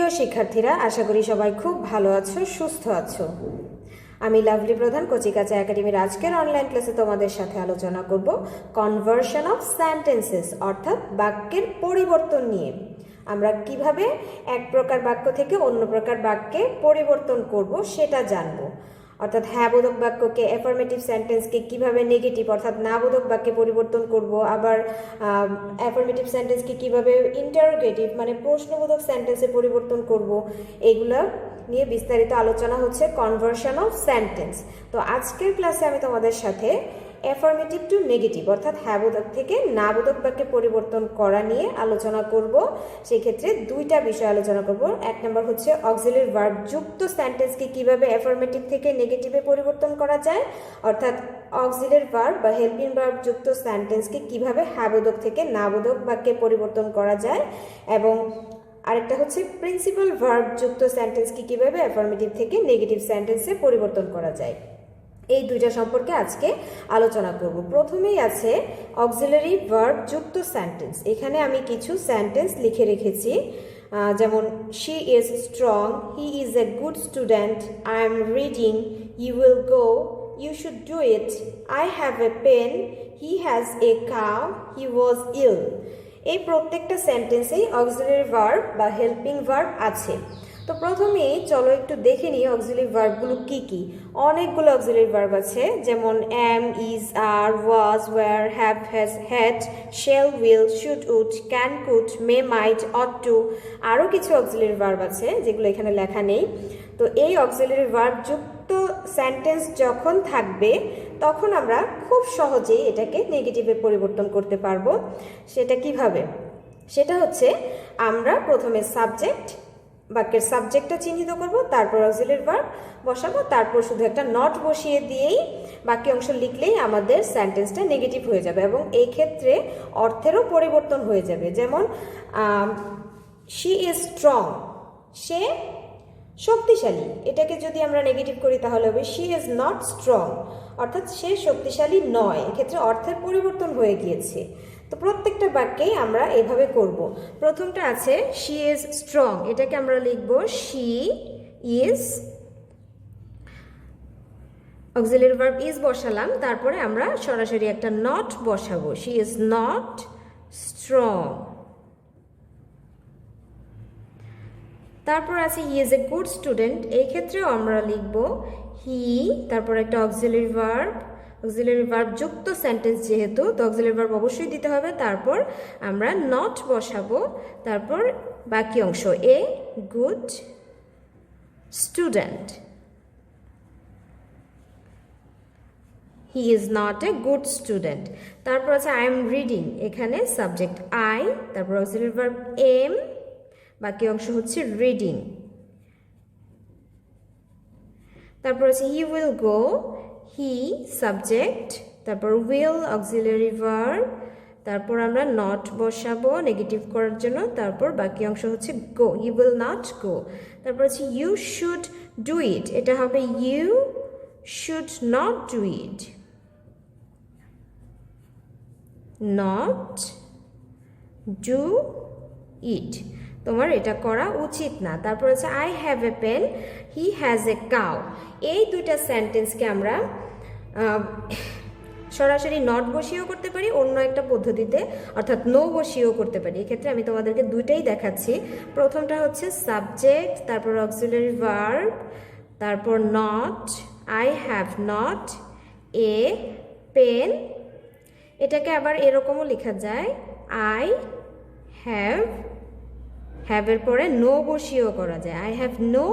প্রিয় শিক্ষার্থীরা, আশা করি সবাই খুব ভালো আছো, সুস্থ আছো। আমি লাভলি প্রধান কচিকাচা একাডেমির আজকের অনলাইন ক্লাসে তোমাদের সাথে আলোচনা করব কনভার্সন অফ সেন্টেন্সেস, অর্থাৎ বাক্যের পরিবর্তন নিয়ে। আমরা কিভাবে এক প্রকার বাক্য থেকে অন্য প্রকার বাক্যে পরিবর্তন করব সেটা জানবো। অর্থাৎ হ্যাঁ বোধক বাক্যকে, অ্যাফার্মেটিভ সেন্টেন্সকে কিভাবে নেগেটিভ অর্থাৎ না বোধক বাক্যে পরিবর্তন করব, আবার অ্যাফার্মেটিভ সেন্টেন্সকে কিভাবে ইন্টারোগেটিভ মানে প্রশ্নবোধক সেন্টেন্সে পরিবর্তন করব, এগুলো নিয়ে বিস্তারিত আলোচনা হচ্ছে কনভার্সন অফ সেন্টেন্স। তো আজকের ক্লাসে আমি তোমাদের সাথে অ্যাফার্মেটিভ টু নেগেটিভ অর্থাৎ হ্যাঁ বোধক থেকে না বোধক বাক্যে পরিবর্তন করা নিয়ে আলোচনা করব। সেই ক্ষেত্রে দুইটা বিষয় আলোচনা করব। এক নম্বর হচ্ছে অক্সিলারি ভার্ব যুক্ত সেন্টেন্সকে কিভাবে অ্যাফার্মেটিভ থেকে নেগেটিভে পরিবর্তন করা যায়, অর্থাৎ অক্সিলারি ভার্ব বা হেল্পিং ভার্ব যুক্ত সেন্টেন্সকে কিভাবে হ্যাঁ বোধক থেকে না বোধক বাক্যে পরিবর্তন করা যায়, এবং আরেকটা হচ্ছে প্রিন্সিপাল ভার্ব যুক্ত সেন্টেন্সকে কিভাবে অ্যাফার্মেটিভ থেকে নেগেটিভ সেন্টেন্সে পরিবর্তন করা যায়। এই দুইটা সম্পর্কে আজকে আলোচনা করব। প্রথমেই আছে অক্সিলারি ভার্ব যুক্ত সেন্টেন্স। এখানে আমি কিছু সেন্টেন্স লিখে রেখেছি, যেমন she is strong, he is a good student, I am reading, you will go, you should do it, I have a pen, he has a cow, he was ill. এই প্রত্যেকটা সেন্টেন্সেই auxiliary verb বা helping verb আছে। তো প্রথমেই চলো একটু দেখে নিই অক্সিলারি ভার্বগুলো কি কি। অনেকগুলো অক্সিলারি ভার্ব আছে, যেমন am, is, are, was, were, have, has, had, shall, will, should, would, can, could, may, might, ought to, আরও কিছু অক্সিলারি ভার্ব আছে যেগুলো এখানে লেখা নেই। তো এই অক্সিলারি ভার্ব যুক্ত সেন্টেন্স যখন থাকবে তখন আমরা খুব সহজেই এটাকে নেগেটিভে পরিবর্তন করতে পারবো। সেটা কিভাবে? সেটা হচ্ছে আমরা প্রথমে সাবজেক্ট, বাক্যের সাবজেক্টটা চিহ্নিত করব, তারপর অক্সিলারি ভার্ব বসাবো, তারপর শুধু একটা নট বসিয়ে দিয়েই বাকি অংশ লিখলেই আমাদের সেন্টেন্সটা নেগেটিভ হয়ে যাবে এবং এই ক্ষেত্রে অর্থেরও পরিবর্তন হয়ে যাবে। যেমন শি ইজ স্ট্রং, সে শক্তিশালী, এটাকে যদি আমরা নেগেটিভ করি তাহলে হবে শি ইজ নট স্ট্রং, অর্থাৎ সে শক্তিশালী নয়। এক্ষেত্রে অর্থের পরিবর্তন হয়ে গিয়েছে। তো প্রত্যেকটা বাক্যেই আমরা এভাবে করব। প্রথমটা আছে শি ইজ স্ট্রং, এটাকে আমরা লিখব she is, auxiliary verb is বসালাম, তারপরে আমরা সরাসরি একটা নট বসাবো, শি ইজ নট স্ট্রং। তারপর আছে হি ইজ এ গুড স্টুডেন্ট, এই ক্ষেত্রেও আমরা লিখব হি, তারপর একটা অক্সিলারি ভার্ব যুক্ত সেন্টেন্স যেহেতু, তো অক্সিলারি ভার্ব অবশ্যই দিতে হবে, তারপর আমরা নট বসাবো, তারপর বাকি অংশ এ good student, he is not a good student. তারপর আছে আই এম রিডিং, এখানে সাবজেক্ট আই, তারপর অক্সিলারি ভার্ব এম, বাকি অংশ হচ্ছে রিডিং। তারপর আছে he will go, he subject, তারপর উইল অক্সিলারি ভার্ব, তারপর আমরা নট বসাবো নেগেটিভ করার জন্য, তারপর বাকি অংশ হচ্ছে গো, হি উইল নট গো। তারপর আছে ইউ শুড ডু ইট, এটা হবে you should not do it, not do it, তোমার এটা করা উচিত না। তারপর হচ্ছে I have a pen, he has a cow. এই দুইটা সেন্টেন্সকে আমরা সরাসরি নট বসিয়েও করতে পারি, অন্য একটা পদ্ধতিতে অর্থাৎ নো বসিয়েও করতে পারি। এক্ষেত্রে আমি তোমাদেরকে দুইটাই দেখাচ্ছি। প্রথমটা হচ্ছে সাবজেক্ট, তারপর অক্সিলারি ভার্ব, তারপর not, I have not a pen. এটাকে আবার এরকমও লেখা যায়, আই হ্যাভের পরে নো বসিয়েও করা যায়, আই হ্যাভ নো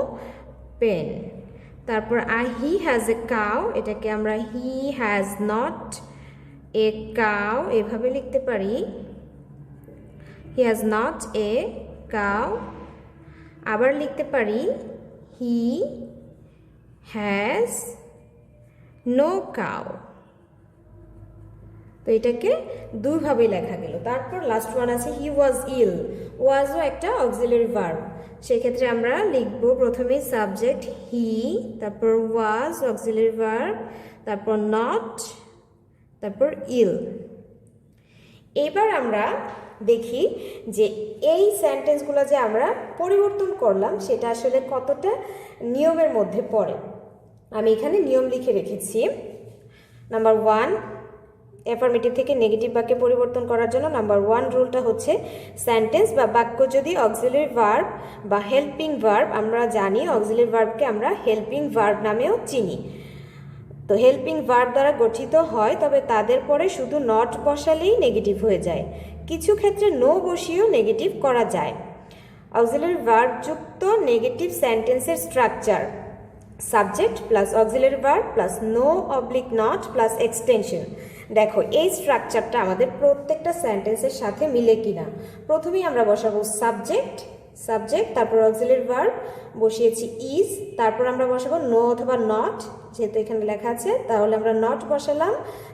পেন। তারপর হি হ্যাজ এ কাউ, এটাকে আমরা he has not a cow এভাবে লিখতে পারি, he has not a cow. আবার লিখতে পারি হি হ্যাজ নো কাউ। তো এটাকে দুইভাবে লেখা গেল। তারপর লাস্ট ওয়ান আছে হি ওয়াজ ইল, ওয়াজও একটা অক্সিলারি ভার্ব, সেক্ষেত্রে আমরা লিখব প্রথমেই সাবজেক্ট হি, তারপর ওয়াজ অক্সিলারি ভার্ব, তারপর নট, তারপর ইল। এবার আমরা দেখি যে এই সেন্টেন্সগুলো যে আমরা পরিবর্তন করলাম সেটা আসলে কতটা নিয়মের মধ্যে পড়ে। আমি এখানে নিয়ম লিখে রেখেছি। নাম্বার 1, অ্যাফার্মেটিভ থেকে নেগেটিভ বাক্যে পরিবর্তন করার জন্য নাম্বার 1 রুলটা হচ্ছে সেন্টেন্স বা বাক্য যদি অক্সিলারি ভার্ব বা হেল্পিং ভার্ব, আমরা জানি অক্সিলারি ভার্বকে আমরা হেল্পিং ভার্ব নামেও চিনি, তো হেল্পিং ভার্ব দ্বারা গঠিত হয় তবে তাদের পরে শুধু নট বসালেই নেগেটিভ হয়ে যায়। কিছু ক্ষেত্রে নো বসিয়েও নেগেটিভ করা যায়। অক্সিলারি ভার্ব যুক্ত নেগেটিভ সেন্টেন্সের structure subject plus auxiliary verb plus no oblique not plus extension. দেখো এই স্ট্রাকচারটা আমাদের প্রত্যেকটা সেন্টেন্সের সাথে মিলে কিনা। প্রথমেই আমরা বসাবো সাবজেক্ট, তারপর অক্সিলারি ভার্ব বসিয়েছি ইজ, তারপর আমরা বসাবো নো অথবা নট, যেহেতু এখানে লেখা আছে তাহলে আমরা নট বসালাম,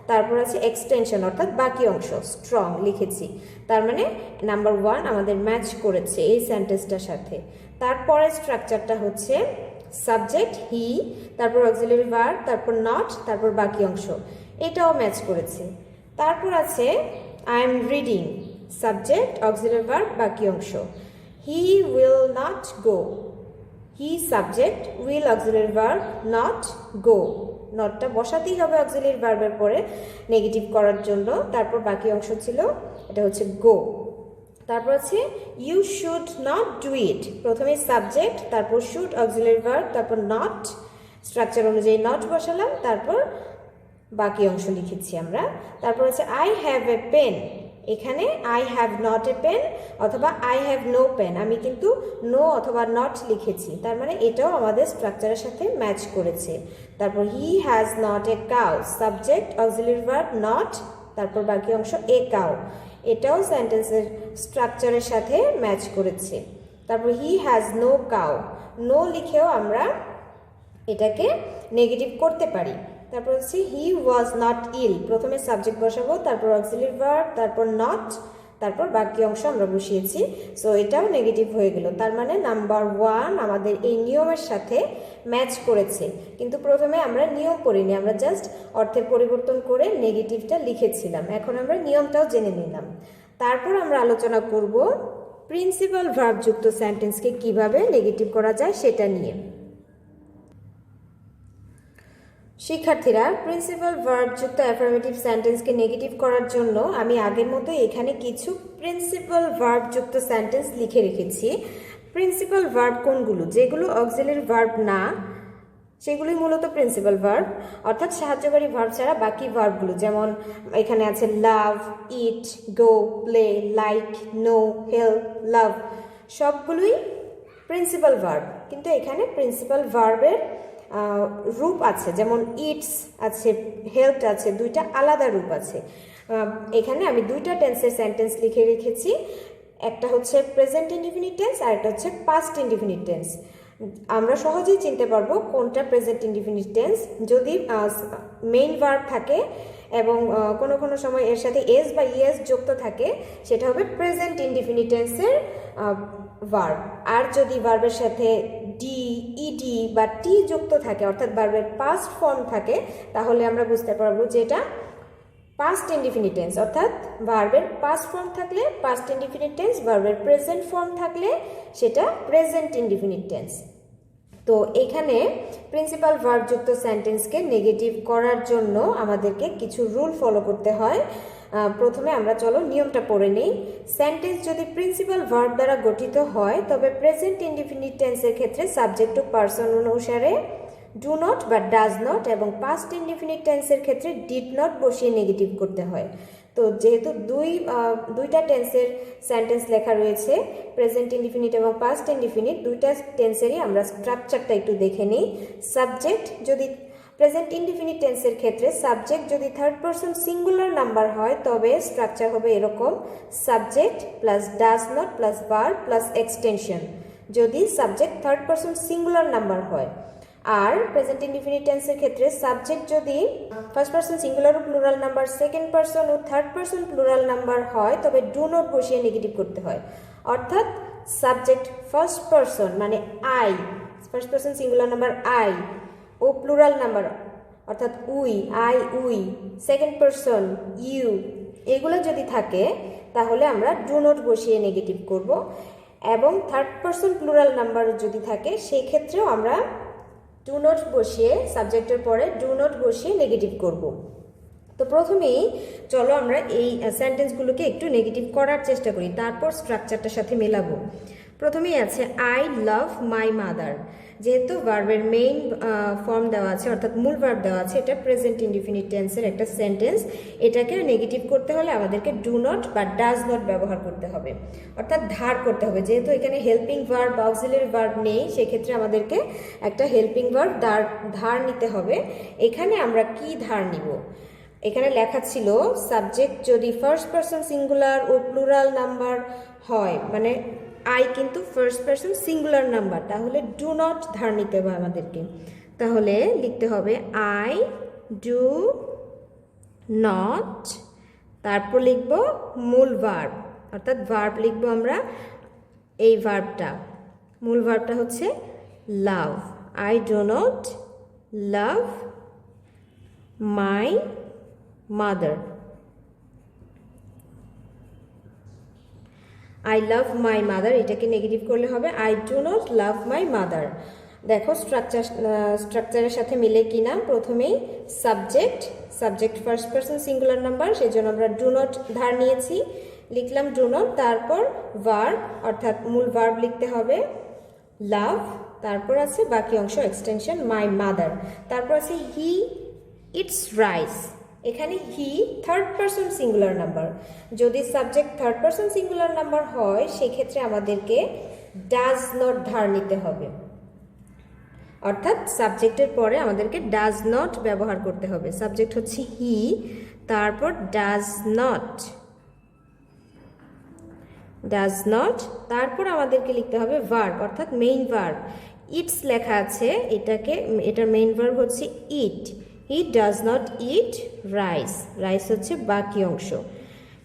তারপর আছে এক্সটেনশন অর্থাৎ বাকি অংশ স্ট্রং লিখেছি। তার মানে নাম্বার 1 আমাদের ম্যাচ করেছে এই সেন্টেন্সটার সাথে। তারপরের স্ট্রাকচারটা হচ্ছে সাবজেক্ট হি, তারপর অক্সিলারি ভার্ব, তারপর নট, তারপর বাকি অংশ, এটাও ম্যাচ করেছে। তারপর আছে I am reading, subject auxiliary verb বাকি অংশ। He will not go, he subject, will auxiliary verb, not go, নটটা বসাতেই হবে অক্সিলারি ভার্বের পরে নেগেটিভ করার জন্য। তারপর বাকি অংশ ছিল এটা হচ্ছে গো। তারপর আছে you should not do it, প্রথমে সাবজেক্ট, তারপর শুড অক্সিলারি ভার্ব, তারপর নট, স্ট্রাকচার অনুযায়ী নট বসালাম, তারপর বাকি অংশ লিখেছি আমরা। তারপর আছে আই হ্যাভ এ পেন, এখানে I have not a pen অথবা আই হ্যাভ নো পেন, আমি কিন্তু নো অথবা নট লিখেছি, তার মানে এটাও আমাদের স্ট্রাকচারের সাথে ম্যাচ করেছে। তারপর he has not a cow, subject auxiliary verb not, তারপর বাকি অংশ এ কাউ, এটাও সেন্টেন্সের স্ট্রাকচারের সাথে ম্যাচ করেছে। তারপর he has no cow, no লিখেও আমরা এটাকে নেগেটিভ করতে পারি। তারপর হচ্ছে হি ওয়াজ নট ইল, প্রথমে সাবজেক্ট বসাবো, তারপর অক্সিলারি ভার্ব, তারপর নট, তারপর বাকি অংশ আমরা বসিয়েছি, সো এটাও নেগেটিভ হয়ে গেল। তার মানে নাম্বার 1 আমাদের এই নিয়মের সাথে ম্যাচ করেছে, কিন্তু প্রথমে আমরা নিয়ম পড়িনি, আমরা জাস্ট অর্থের পরিবর্তন করে নেগেটিভটা লিখেছিলাম। এখন আমরা নিয়মটাও জেনে নিলাম। তারপর আমরা আলোচনা করব প্রিন্সিপাল ভার্ব যুক্ত সেন্টেন্সকে কিভাবে নেগেটিভ করা যায় সেটা নিয়ে। শিক্ষার্থীরা, প্রিন্সিপাল ভার্ব যুক্ত অ্যাফার্মেটিভ সেন্টেন্সকে নেগেটিভ করার জন্য আমি আগের মতো এখানে কিছু প্রিন্সিপাল ভার্ব যুক্ত সেন্টেন্স লিখে রেখেছি। প্রিন্সিপাল ভার্ব কোনগুলো? যেগুলো অক্সিলারি ভার্ব না সেগুলোই মূলত প্রিন্সিপাল ভার্ব, অর্থাৎ সাহায্যকারী ভার্ব ছাড়া বাকি ভার্বগুলো, যেমন এখানে আছে লাভ, ইট, গো, প্লে, লাইক, নো, হেল্প, লাভ, সবগুলোই প্রিন্সিপাল ভার্ব। কিন্তু এখানে প্রিন্সিপাল ভার্বের রূপ আছে, যেমন ইটস আছে, হেল্প আছে, দুইটা আলাদা রূপ আছে। এখানে আমি দুইটা টেন্সের সেন্টেন্স লিখে রেখেছি, একটা হচ্ছে প্রেজেন্ট ইনডিফিনিট টেন্স আর একটা হচ্ছে পাস্ট ইনডিফিনিট টেন্স। আমরা সহজেই চিনতে পারবো কোনটা প্রেজেন্ট ইনডিফিনিট টেন্স যদি মেইন ভার্ব থাকে এবং কোনো কোনো সময় এর সাথে এস বা ইএস যুক্ত থাকে, সেটা হবে প্রেজেন্ট ইনডিফিনিট টেন্সের ভার্ব। আর যদি ভার্বের সাথে ডি, ইডি বা টি যুক্ত থাকে, অর্থাৎ ভার্বের পাস্ট ফর্ম থাকে, তাহলে আমরা বুঝতে পারবো যে এটা পাস্ট ইনডিফিনিট টেন্স, অর্থাৎ ভার্বের পাস্ট ফর্ম থাকলে পাস্ট ইনডিফিনিট টেন্স, ভার্বের প্রেজেন্ট ফর্ম থাকলে সেটা প্রেজেন্ট ইনডিফিনিট টেন্স। তো এখানে প্রিন্সিপাল ভার্ব যুক্ত সেন্টেন্সকে নেগেটিভ করার জন্য আমাদেরকে কিছু রুল ফলো করতে হয়। প্রথমে আমরা চলো নিয়মটা পড়ে নিই। সেন্টেন্স যদি প্রিন্সিপাল ভার্ব দ্বারা গঠিত হয় তবে প্রেজেন্ট ইনডিফিনিট টেন্সের ক্ষেত্রে সাবজেক্ট টু পারসন অনুসারে ডু নট বা ডাজ নট, এবং পাস্ট ইনডিফিনিট টেন্সের ক্ষেত্রে ডিড নট বসিয়ে নেগেটিভ করতে হয়। তো যেহেতু দুইটা টেন্সের সেন্টেন্স লেখা রয়েছে, প্রেজেন্ট ইনডিফিনিট এবং পাস্ট ইনডিফিনিট, দুইটা টেন্সেরই আমরা স্ট্রাকচারটা একটু দেখে নিই। সাবজেক্ট যদি প্রেজেন্ট ইনডিফিনিট টেন্সের ক্ষেত্রে সাবজেক্ট যদি থার্ড পারসন সিঙ্গুলার নাম্বার হয় তবে স্ট্রাকচার হবে এরকম: subject plus does not plus verb plus extension, যদি subject third person singular number হয়। আর প্রেজেন্ট ইনডিফিনিট টেন্সের ক্ষেত্রে সাবজেক্ট যদি ফার্স্ট পারসন সিঙ্গুলার ও প্লুরাল নাম্বার, সেকেন্ড পারসন ও থার্ড পারসন প্লুরাল নাম্বার হয় তবে ডু নট বসিয়ে নেগেটিভ করতে হয়। অর্থাৎ সাবজেক্ট ফার্স্ট পারসন মানে I, first person singular number I ও প্লুরাল নাম্বার অর্থাৎ we, I we, second person you, এগুলো যদি থাকে তাহলে আমরা ডু নট বসিয়ে নেগেটিভ করব, এবং থার্ড পারসন প্লুরাল নাম্বার যদি থাকে সেই ক্ষেত্রেও আমরা ডু নট বসিয়ে সাবজেক্টের পরে ডু নট বসিয়ে নেগেটিভ করব। তো প্রথমেই চলো আমরা এই সেন্টেন্সগুলোকে একটু নেগেটিভ করার চেষ্টা করি, তারপর স্ট্রাকচারটার সাথে মেলাবো। প্রথমেই আছে আই লাভ মাই মাদার। যেহেতু ভার্বের মেইন ফর্ম দেওয়া আছে, অর্থাৎ মূল ভার্ব দেওয়া আছে, এটা প্রেজেন্ট ইনডিফিনিট টেন্সের একটা সেন্টেন্স। এটাকে নেগেটিভ করতে হলে আমাদেরকে ডু নট বা ডাজ নট ব্যবহার করতে হবে, অর্থাৎ ধার করতে হবে। যেহেতু এখানে হেল্পিং ভার্ব বা অক্সিলারি ভার্ব নেই, সেক্ষেত্রে আমাদেরকে একটা হেল্পিং ভার্ব ধার নিতে হবে। এখানে আমরা কি ধার নিব? এখানে লেখা ছিল সাবজেক্ট যদি ফার্স্ট পারসন সিঙ্গুলার ও প্লুরাল নাম্বার হয়, মানে আই কিন্তু ফার্স্ট পারসন সিঙ্গুলার নাম্বার, তাহলে ডু নট ধার নিতে হবে আমাদেরকে। তাহলে লিখতে হবে আই ডু নট, তারপর লিখব মূল ভার্ব, অর্থাৎ ভার্ব লিখব আমরা এই ভার্বটা, মূল ভার্বটা হচ্ছে love. I do not love my mother. I love my mother, এটাকে নেগেটিভ করলে হবে I do not love my mother. দেখো স্ট্রাকচারের সাথে মিলে কিনা। প্রথমেই subject first person singular number, সেই জন্য আমরা ডু নট ধার নিয়েছি, লিখলাম ডু নট। তারপর ভার্ব, অর্থাৎ মূল ভার্ব লিখতে হবে লাভ, তারপর আছে বাকি অংশ এক্সটেনশন মাই মাদার। তারপর আছে হি ইটস রাইস। এখানে he third person singular number, যদি subject third person singular number হয় সেক্ষেত্রে আমাদেরকে ডাজ নট ধার নিতে হবে, অর্থাৎ সাবজেক্টের পরে আমাদেরকে ডাজ নট ব্যবহার করতে হবে। সাবজেক্ট হচ্ছে হি, তারপর ডাজ নট, তারপর আমাদেরকে লিখতে হবে ভার্ব, অর্থাৎ মেইন ভার্ব। ইটস লেখা আছে, এটার মেইন ভার্ব হচ্ছে eat. He does not eat rice, rice হচ্ছে বাকি অংশ।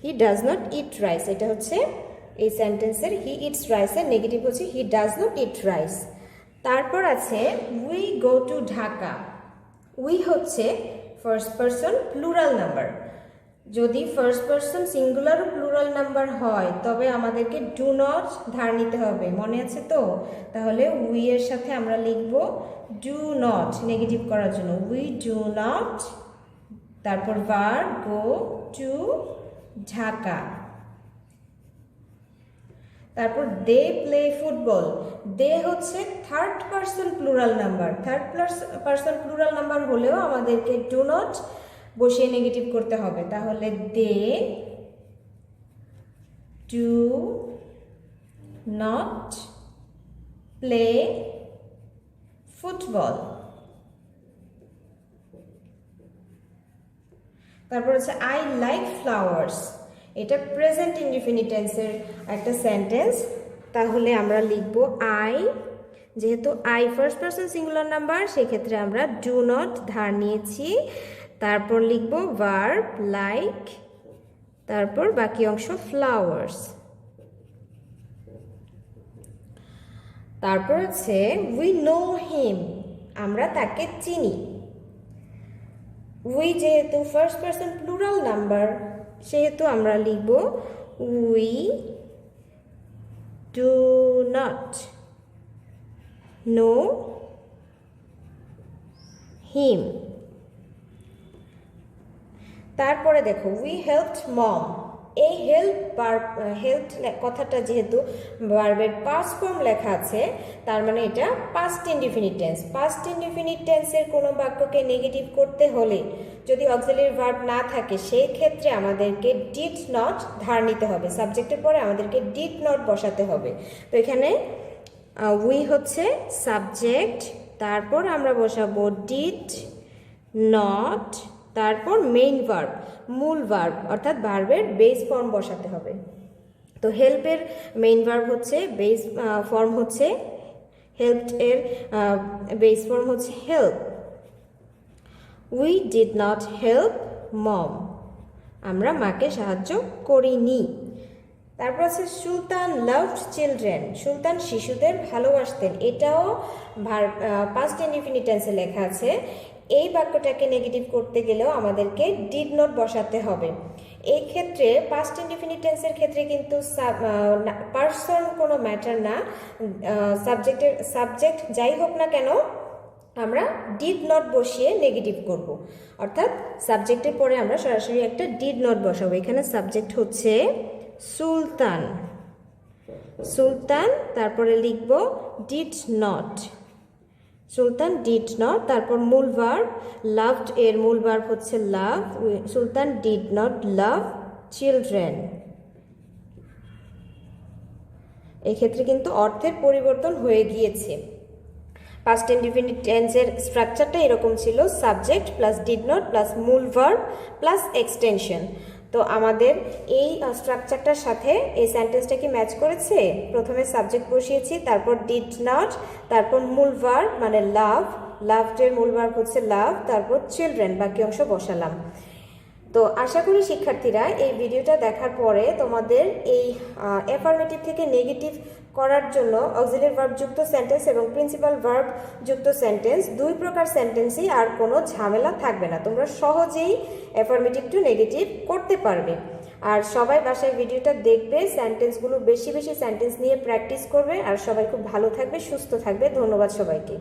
He does not eat rice, এটা হচ্ছে এই সেন্টেন্সের হি ইটস রাইসের নেগেটিভ হচ্ছে he does not eat rice. তারপর আছে we go to Dhaka. We হচ্ছে ফার্স্ট পারসন প্লুরাল নাম্বার, যদি ফার্স্ট পারসন সিঙ্গুলার ও প্লুরাল নাম্বার হয় তবে আমাদেরকে ডু নট ধার নিতে হবে, মনে আছে তো? তাহলে উই এর সাথে আমরা লিখব ডু নট নেগেটিভ করার জন্য, উই ডু নট, তারপর ভার্ব গো টু ঢাকা। তারপর দে প্লে ফুটবল। দে হচ্ছে third person plural number, third person plural number হলেও আমাদেরকে ডু নট বসিয়ে নেগেটিভ করতে হবে। তাহলে they do not play football. তারপর হচ্ছে আই লাইক ফ্লাওয়ার্স। এটা প্রেজেন্ট ইনডিফিনিট টেন্সের একটা সেন্টেন্স, তাহলে আমরা লিখব আই, যেহেতু I first person singular number সেক্ষেত্রে আমরা ডু নট ধার নিয়েছি, তারপর লিখব ভার্ব লাইক, তারপর বাকি অংশ ফ্লাওয়ার্স। তারপর হচ্ছে উই নো হিম, আমরা তাকে চিনি। উই যেহেতু ফার্স্ট পারসন প্লুরাল নাম্বার সেহেতু আমরা লিখব we do not know him. তারপরে দেখো উই হেল্পড মম। এই হেল্প কথাটা যেহেতু ভার্বের পাস্ট ফর্ম লেখা আছে, তার মানে এটা past indefinite tense. Past indefinite টেন্সের কোনো বাক্যকে নেগেটিভ করতে হলে যদি অক্সিলারি ভার্ব না থাকে সেই ক্ষেত্রে আমাদেরকে ডিড নট ধার নিতে হবে, সাবজেক্টের পরে আমাদেরকে ডিড নট বসাতে হবে। তো এখানে উই হচ্ছে সাবজেক্ট, তারপর আমরা বসাবো ডিড নট, তারপর মেইন ভার্ব মূল ভার্ব, অর্থাৎ ভার্বের বেস ফর্ম বসাতে হবে। তো হেল্পের মেইন ভার্ব হচ্ছে বেস ফর্ম হচ্ছে হেল্পড, এর বেস ফর্ম হচ্ছে help. We did not help mom, আমরা মাকে সাহায্য করিনি। তারপর আছে সুলতান লাভড চিলড্রেন, সুলতান শিশুদের ভালোবাসতেন। এটাও পাস্ট ইনডিফিনিট টেন্সে লেখা আছে। এই বাক্যটাকে নেগেটিভ করতে গেলেও আমাদেরকে ডিড নট বসাতে হবে। এই ক্ষেত্রে পাস্ট ইনডিফিনিট টেন্সের ক্ষেত্রে কিন্তু পার্সন কোনো ম্যাটার না, সাবজেক্ট যাই হোক না কেন আমরা ডিড নট বসিয়ে নেগেটিভ করব, অর্থাৎ সাবজেক্টের পরে আমরা সরাসরি একটা ডিড নট বসাবো। এখানে সাবজেক্ট হচ্ছে সুলতান, সুলতান, তারপরে লিখব did not, Sultan did not, তারপর মূল ভার্ব লাভড এর মূল ভার্ব হচ্ছে লাভ, সুলতান ডিড নট লাভ চিলড্রেন। এক্ষেত্রে কিন্তু অর্থের পরিবর্তন হয়ে গিয়েছে। পাস্ট ইনডিফিনিট টেন্সের স্ট্রাকচারটা এরকম ছিল, subject plus did not plus মূল ভার্ব প্লাস এক্সটেনশন। তো আমাদের এই স্ট্রাকচারটার সাথে এই সেন্টেন্সটা কি ম্যাচ করেছে? প্রথমে সাবজেক্ট বসিয়েছি, তারপর ডিড নট, তারপর মূল ভার্ব মানে লাভ, লাভডের মূল ভার্ব হচ্ছে লাভ, তারপর চিলড্রেন বাকি অংশ বসালাম। তো আশা করি শিক্ষার্থীরা এই ভিডিওটা দেখার পরে তোমাদের এই অ্যাফার্মেটিভ থেকে নেগেটিভ করার জন্য অক্সিলারি ভার্ব যুক্ত সেন্টেন্স এবং প্রিন্সিপাল ভার্ব যুক্ত সেন্টেন্স, দুই প্রকার সেন্টেন্সই আর কোনো ঝামেলা থাকবে না, তোমরা সহজেই অ্যাফার্মেটিভ টু নেগেটিভ করতে পারবে। আর সবাই বাসায় ভিডিওটা দেখবে, সেন্টেন্সগুলো বেশি বেশি সেন্টেন্স নিয়ে প্র্যাকটিস করবে, আর সবাই খুব ভালো থাকবে, সুস্থ থাকবে। ধন্যবাদ সবাইকে।